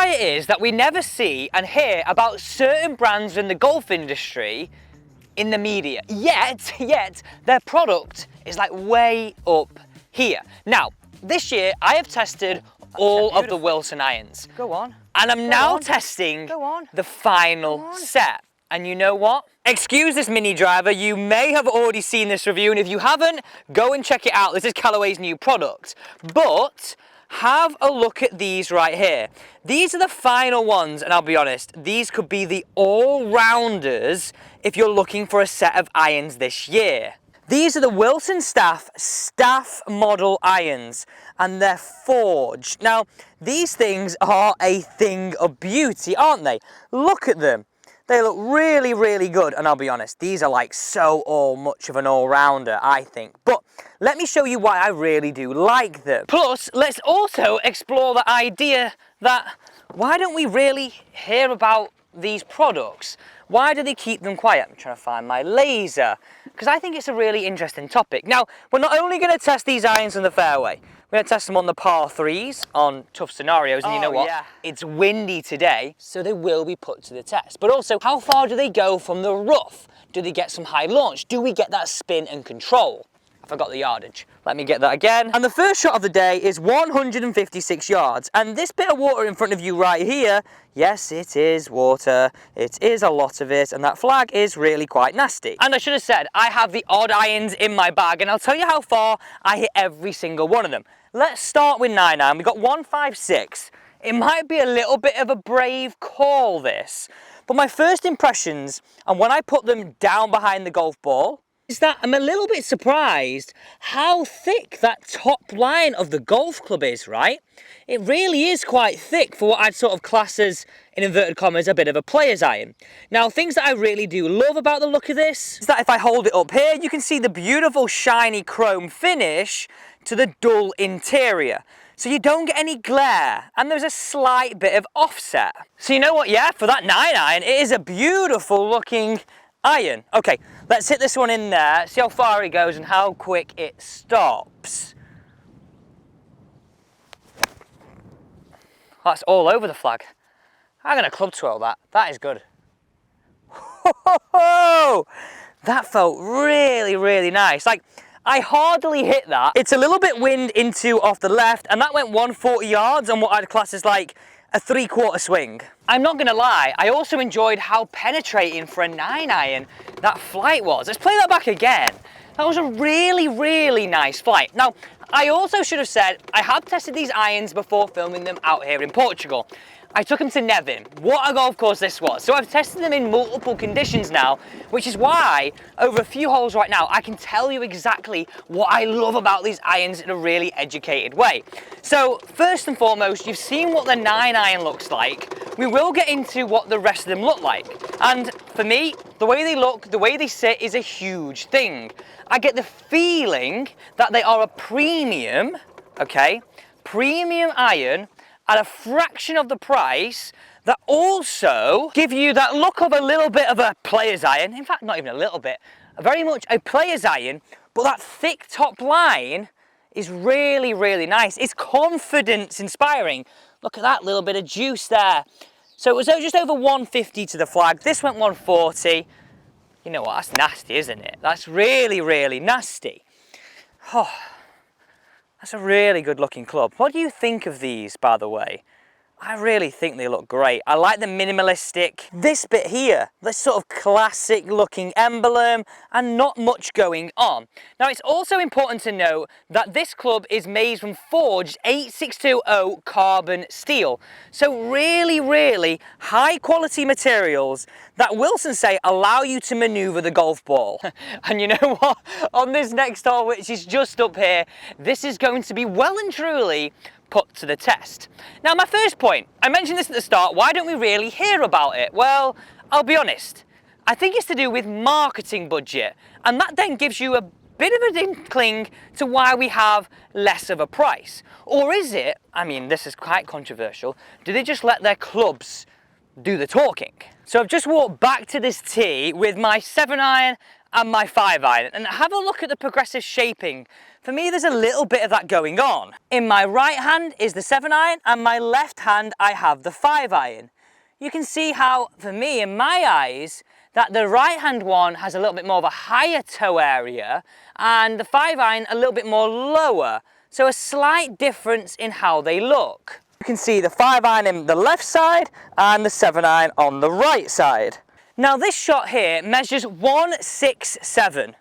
why it is that we never see and hear about certain brands in the golf industry in the media. Yet, their product is like way up here. Now, this year I have tested all of the Wilson irons. Go on. And I'm now testing the final set. And you know what? Excuse this mini driver, you may have already seen this review, and if you haven't, go and check it out. This is Callaway's new product. But have a look at these right here. These are the final ones, and I'll be honest, these could be the all-rounders if you're looking for a set of irons this year. These are the Wilson staff model irons, and they're forged. Now, these things are a thing of beauty, aren't they? Look at them. They look really, really good, and I'll be honest, these are like much of an all-rounder, I think. But let me show you why I really do like them. Plus, let's also explore the idea that why don't we really hear about these products? Why do they keep them quiet? I'm trying to find my laser, because I think it's a really interesting topic. Now, we're not only going to test these irons on the fairway, we're going to test them on the par 3s, on tough scenarios, and you know what? Yeah. It's windy today, so they will be put to the test. But also, how far do they go from the rough? Do they get some high launch? Do we get that spin and control? I forgot the yardage. Let me get that again. And the first shot of the day is 156 yards. And this bit of water in front of you right here, yes, it is water. It is a lot of it, and that flag is really quite nasty. And I should have said, I have the odd irons in my bag, and I'll tell you how far I hit every single one of them. Let's start with 9-iron. We've got 156. It might be a little bit of a brave call, this. But my first impressions, and when I put them down behind the golf ball, is that I'm a little bit surprised how thick that top line of the golf club is, right? It really is quite thick for what I'd sort of class as, in inverted commas, a bit of a player's iron. Now, things that I really do love about the look of this is that if I hold it up here, you can see the beautiful shiny chrome finish to the dull interior. So you don't get any glare, and there's a slight bit of offset. So you know what, yeah, for that 9-iron, it is a beautiful looking iron. Okay, let's hit this one in there, see how far it goes and how quick it stops. That's all over the flag. I'm gonna club twirl that. That is good. That felt really, really nice. Like, I hardly hit that. It's a little bit wind into off the left, and that went 140 yards on what I'd class as like a 3/4 swing. I'm not gonna lie, I also enjoyed how penetrating for a 9-iron that flight was. Let's play that back again. That was a really, really nice flight. Now, I also should have said, I have tested these irons before filming them out here in Portugal. I took them to Nevin. What a golf course this was. So I've tested them in multiple conditions now, which is why over a few holes right now, I can tell you exactly what I love about these irons in a really educated way. So first and foremost, you've seen what the 9-iron looks like. We will get into what the rest of them look like. And for me, the way they look, the way they sit is a huge thing. I get the feeling that they are a premium, okay, premium iron at a fraction of the price that also give you that look of a little bit of a player's iron. In fact, not even a little bit, very much a player's iron, but that thick top line is really, really nice. It's confidence inspiring. Look at that little bit of juice there. So it was just over 150 to the flag. This went 140. You know what, that's nasty, isn't it? That's really, really nasty. Oh. That's a really good looking club. What do you think of these, by the way? I really think they look great. I like the minimalistic, this bit here, this sort of classic looking emblem and not much going on. Now it's also important to note that this club is made from forged 8620 carbon steel. So really, really high quality materials that Wilson say allow you to maneuver the golf ball. And you know what? On this next hole, which is just up here, this is going to be well and truly put to the test. Now my first point, I mentioned this at the start, why don't we really hear about it? Well, I'll be honest, I think it's to do with marketing budget, and that then gives you a bit of an inkling to why we have less of a price. Or is it, I mean this is quite controversial, do they just let their clubs do the talking. So I've just walked back to this tee with my 7-iron and my 5-iron, and have a look at the progressive shaping. For me, there's a little bit of that going on. In my right hand is the 7-iron, and my left hand I have the 5-iron. You can see how, for me, in my eyes, that the right hand one has a little bit more of a higher toe area, and the 5-iron a little bit more lower. So a slight difference in how they look. You can see the 5-iron in the left side and the 7-iron on the right side. Now this shot here measures 167.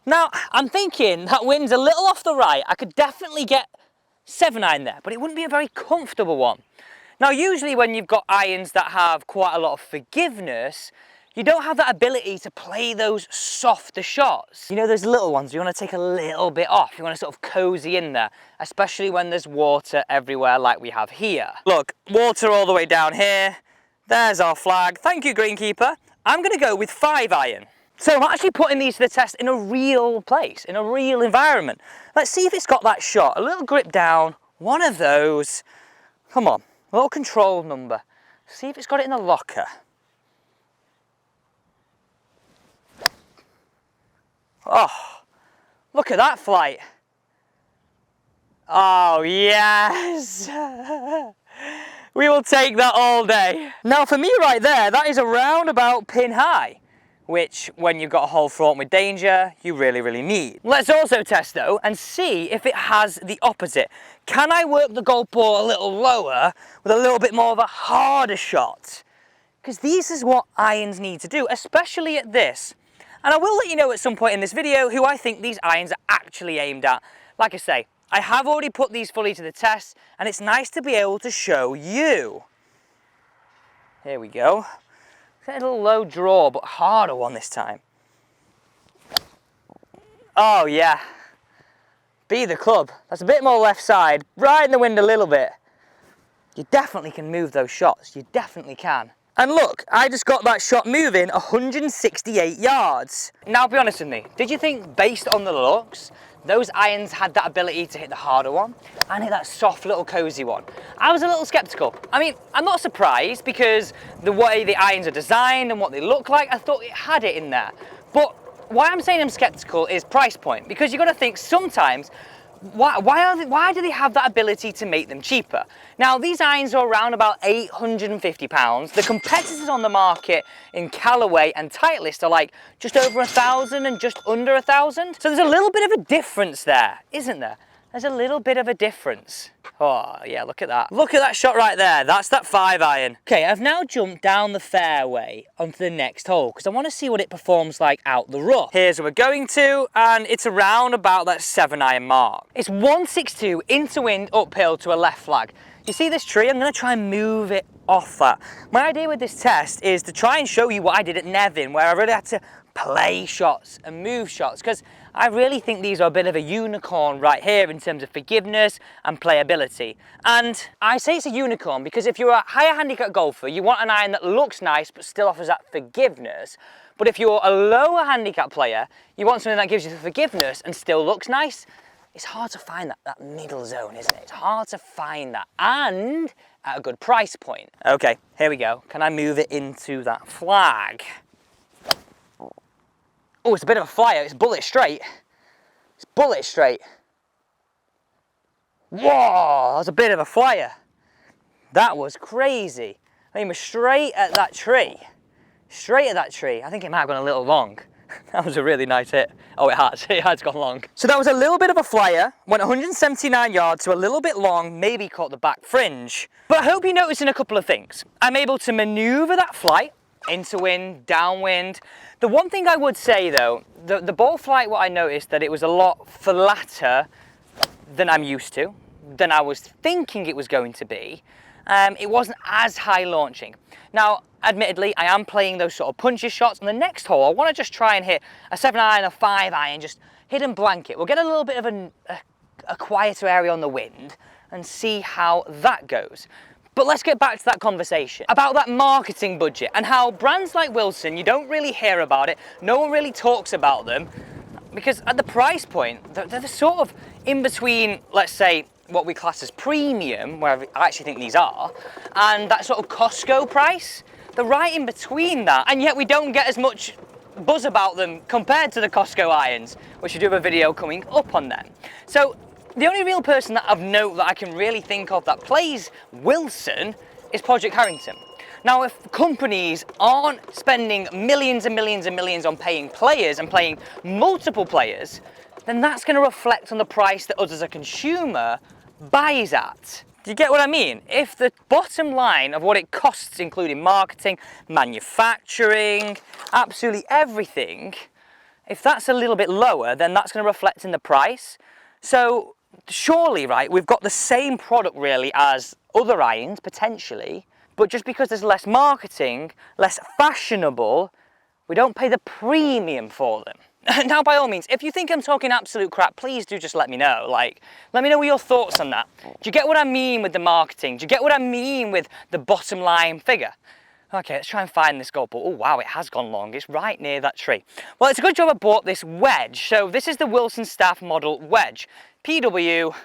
Now I'm thinking that wind's a little off the right. I could definitely get 7-iron there, but it wouldn't be a very comfortable one. Now usually when you've got irons that have quite a lot of forgiveness, you don't have that ability to play those softer shots. You know, those little ones, you want to take a little bit off. You want to sort of cozy in there, especially when there's water everywhere like we have here. Look, water all the way down here. There's our flag. Thank you, greenkeeper. I'm going to go with 5-iron. So I'm actually putting these to the test in a real place, in a real environment. Let's see if it's got that shot. A little grip down, one of those. Come on, a little control number. See if it's got it in the locker. Oh, look at that flight. Oh, yes. We will take that all day. Now for me right there, that is around about pin high, which when you've got a whole front with danger, you really, really need. Let's also test though and see if it has the opposite. Can I work the golf ball a little lower with a little bit more of a harder shot? Because this is what irons need to do, especially at this. And I will let you know at some point in this video who I think these irons are actually aimed at. Like I say, I have already put these fully to the test, and it's nice to be able to show you. Here we go. A little low draw, but harder one this time. Oh yeah. Be the club. That's a bit more left side, right in the wind a little bit. You definitely can move those shots. You definitely can. And look, I just got that shot moving 168 yards. Now be honest with me, did you think based on the looks, those irons had that ability to hit the harder one and hit that soft little cozy one? I was a little skeptical. I mean, I'm not surprised because the way the irons are designed and what they look like, I thought it had it in there. But why I'm saying I'm skeptical is price point, because you've got to think sometimes, why do they have that ability to make them cheaper? Now, these irons are around about £850. The competitors on the market in Callaway and Titleist are like just over 1,000 and just under 1,000. So there's a little bit of a difference there, isn't there? There's a little bit of a difference. Oh yeah, look at that. Look at that shot right there. That's that 5-iron. Okay, I've now jumped down the fairway onto the next hole because I want to see what it performs like out the rough. Here's where we're going to, and it's around about that 7-iron mark. It's 162 into wind uphill to a left flag. You see this tree? I'm going to try and move it off that. My idea with this test is to try and show you what I did at Nevin, where I really had to play shots and move shots, because I really think these are a bit of a unicorn right here in terms of forgiveness and playability. And I say it's a unicorn because if you're a higher handicap golfer, you want an iron that looks nice but still offers that forgiveness. But if you're a lower handicap player, you want something that gives you the forgiveness and still looks nice. It's hard to find that middle zone, isn't it? It's hard to find that, and at a good price point. Okay, here we go. Can I move it into that flag? Oh, it's a bit of a flyer. It's bullet straight. It's bullet straight. Whoa, that's a bit of a flyer. That was crazy. I mean, we're straight at that tree. Straight at that tree. I think it might have gone a little long. That was a really nice hit. Oh, it has. It has gone long. So that was a little bit of a flyer. Went 179 yards, so a little bit long, maybe caught the back fringe. But I hope you're noticing a couple of things. I'm able to maneuver that flight into wind, downwind. The one thing I would say though, the ball flight, what I noticed that it was a lot flatter than I'm used to, than I was thinking it was going to be. It wasn't as high launching. Now, admittedly, I am playing those sort of punchy shots. On the next hole, I want to just try and hit a 7-iron, a 5-iron, just hit and blanket. We'll get a little bit of a quieter area on the wind and see how that goes. But let's get back to that conversation about that marketing budget and how brands like Wilson, you don't really hear about it. No one really talks about them because at the price point, they're sort of in between, let's say, what we class as premium, where I actually think these are, and that sort of Costco price. They're right in between that, and yet we don't get as much buzz about them compared to the Costco irons, which I do have a video coming up on them. So the only real person that of note that I can really think of that plays Wilson is Project Harrington. Now, if companies aren't spending millions and millions and millions on paying players and playing multiple players, then that's going to reflect on the price that us as a consumer buys at. Do you get what I mean? If the bottom line of what it costs, including marketing, manufacturing, absolutely everything, if that's a little bit lower, then that's going to reflect in the price. So surely, right, we've got the same product really as other irons, potentially, but just because there's less marketing, less fashionable, we don't pay the premium for them. Now, by all means, if you think I'm talking absolute crap, please do just let me know. Like, let me know your thoughts on that. Do you get what I mean with the marketing? Do you get what I mean with the bottom line figure? Okay, let's try and find this gold ball. Oh wow, it has gone long. It's right near that tree. Well, it's a good job I bought this Wedge. So this is the Wilson Staff model Wedge. PW,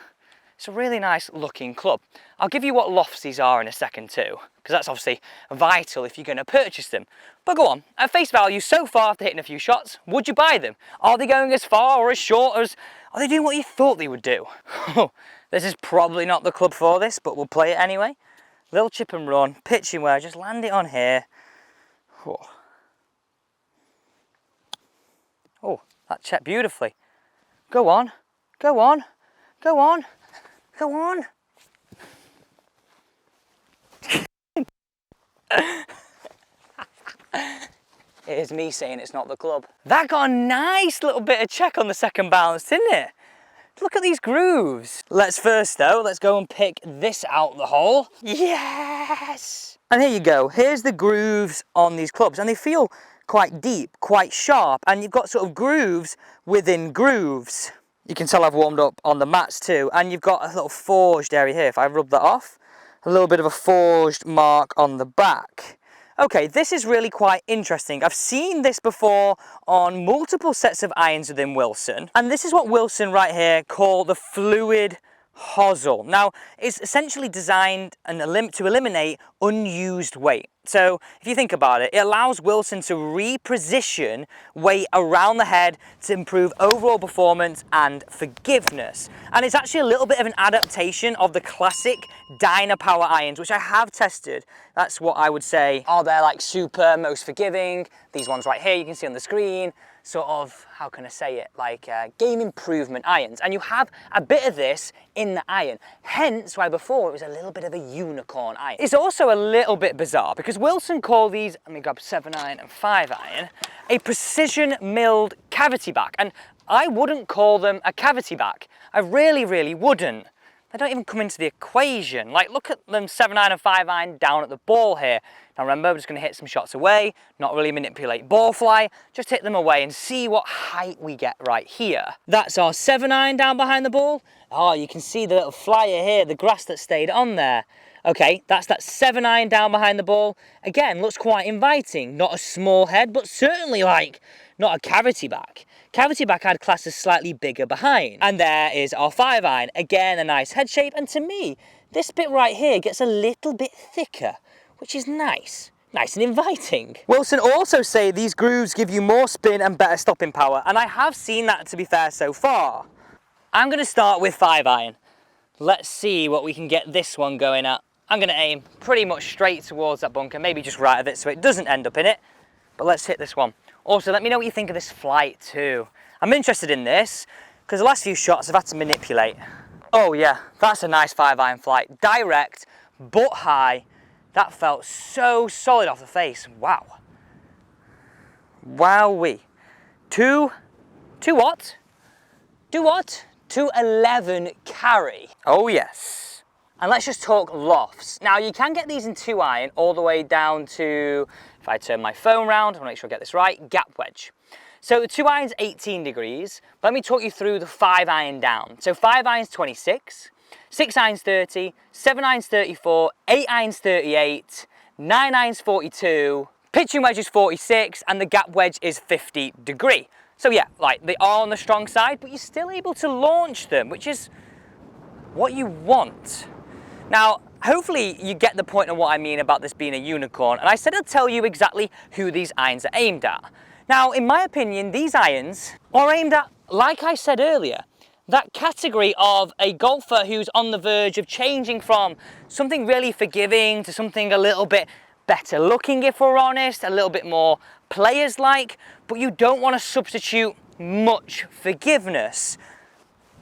it's a really nice looking club. I'll give you what lofts these are in a second too, because that's obviously vital if you're going to purchase them. But go on, at face value, so far after hitting a few shots, would you buy them? Are they going as far or as short as, are they doing what you thought they would do? This is probably not the club for this, but we'll play it anyway. Little chip and run, pitching wedge, just land it on here. Oh, that checked beautifully. Go on, go on, go on, go on. It is me saying it's not the club. That got a nice little bit of check on the second bounce, didn't it? Look at these grooves. Let's go and pick this out the hole. Yes! And here you go. Here's the grooves on these clubs, and they feel quite deep, quite sharp, and you've got sort of grooves within grooves. You can tell I've warmed up on the mats too, and you've got a little forged area here. If I rub that off, a little bit of a forged mark on the back. Okay, this is really quite interesting. I've seen this before on multiple sets of irons within Wilson, and this is what Wilson right here call the fluid hosel. Now, it's essentially designed to eliminate unused weight. So if you think about it, it allows Wilson to reposition weight around the head to improve overall performance and forgiveness. And it's actually a little bit of an adaptation of the classic Dynapower irons, which I have tested. That's what I would say are they're like super most forgiving. These ones right here you can see on the screen, sort of, how can I say it, like game improvement irons. And you have a bit of this in the iron, hence why before it was a little bit of a unicorn iron. It's also a little bit bizarre because Wilson call these, let me grab 7 iron and 5 iron, a precision milled cavity back. And I wouldn't call them a cavity back. I really, really wouldn't. They don't even come into the equation. Like, look at them 7 iron and 5 iron down at the ball here. Now remember, we're just gonna hit some shots away, not really manipulate ball fly, just hit them away and see what height we get right here. That's our 7 iron down behind the ball. Oh, you can see the little flyer here, the grass that stayed on there. Okay, that's that 7 iron down behind the ball. Again, looks quite inviting. Not a small head, but certainly like, not a cavity back. Cavity back I'd class as slightly bigger behind. And there is our 5 iron. Again, a nice head shape. And to me, this bit right here gets a little bit thicker, which is nice. Nice and inviting. Wilson also say these grooves give you more spin and better stopping power. And I have seen that, to be fair, so far. I'm going to start with 5 iron. Let's see what we can get this one going at. I'm going to aim pretty much straight towards that bunker, maybe just right of it so it doesn't end up in it. But let's hit this one. Also, let me know what you think of this flight too. I'm interested in this because the last few shots I've had to manipulate. Oh yeah, that's a nice 5 iron flight. Direct, but high. That felt so solid off the face. Wow. Wowee. Two what? 211 carry. Oh yes. And let's just talk lofts. Now you can get these in 2 iron all the way down to, if I turn my phone round, I want to make sure I get this right, gap wedge. So the 2 iron's 18 degrees. Let me talk you through the 5 iron down. So 5 iron's 26, 6 iron's 30, 7 iron's 34, 8 iron's 38, 9 iron's 42, pitching wedge is 46, and the gap wedge is 50 degree. So yeah, like they are on the strong side, but you're still able to launch them, which is what you want. Now, hopefully you get the point of what I mean about this being a unicorn, and I said I'd tell you exactly who these irons are aimed at. Now, in my opinion, these irons are aimed at, like I said earlier, that category of a golfer who's on the verge of changing from something really forgiving to something a little bit better looking, if we're honest, a little bit more players-like, but you don't want to substitute much forgiveness.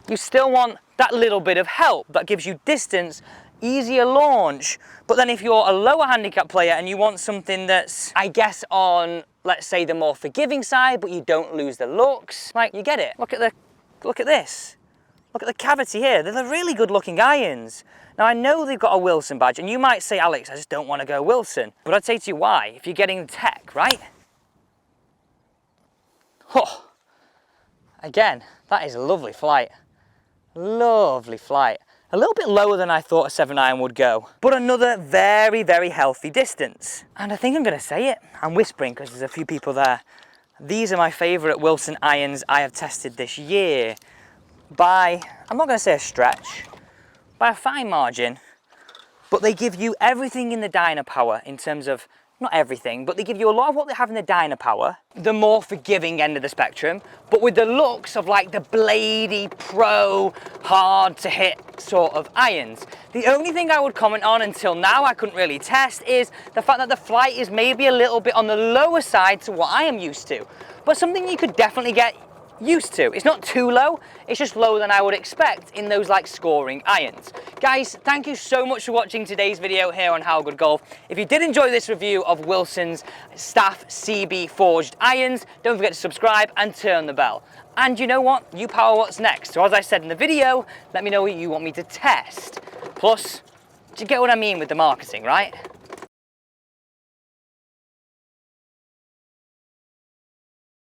You still want that little bit of help that gives you distance, easier launch. But then if you're a lower handicap player and you want something that's, I guess, on, let's say, the more forgiving side, but you don't lose the looks, like, you get it. Look at this. Look at the cavity here. They're really good looking irons. Now, I know they've got a Wilson badge, and you might say, Alex, I just don't want to go Wilson. But I'd say to you, why? If you're getting the tech, right? Oh, again, that is a lovely flight. Lovely flight. A little bit lower than I thought a 7-iron would go, but another very, very healthy distance. And I think I'm going to say it. I'm whispering because there's a few people there. These are my favourite Wilson irons I have tested this year. By, I'm not going to say a stretch, by a fine margin, but they give you everything in the Dynapower in terms of, not everything, but they give you a lot of what they have in the Dynapower, the more forgiving end of the spectrum, but with the looks of like the bladey, pro, hard to hit sort of irons. The only thing I would comment on until now I couldn't really test is the fact that the flight is maybe a little bit on the lower side to what I am used to, but something you could definitely get used to. It's not too low, it's just lower than I would expect in those like scoring irons. Guys, thank you so much for watching today's video here on How Good Golf. If you did enjoy this review of Wilson's Staff CB forged irons, don't forget to subscribe and turn the bell. And you know what? You power what's next. So as I said in the video, let me know what you want me to test. Plus, do you get what I mean with the marketing, right?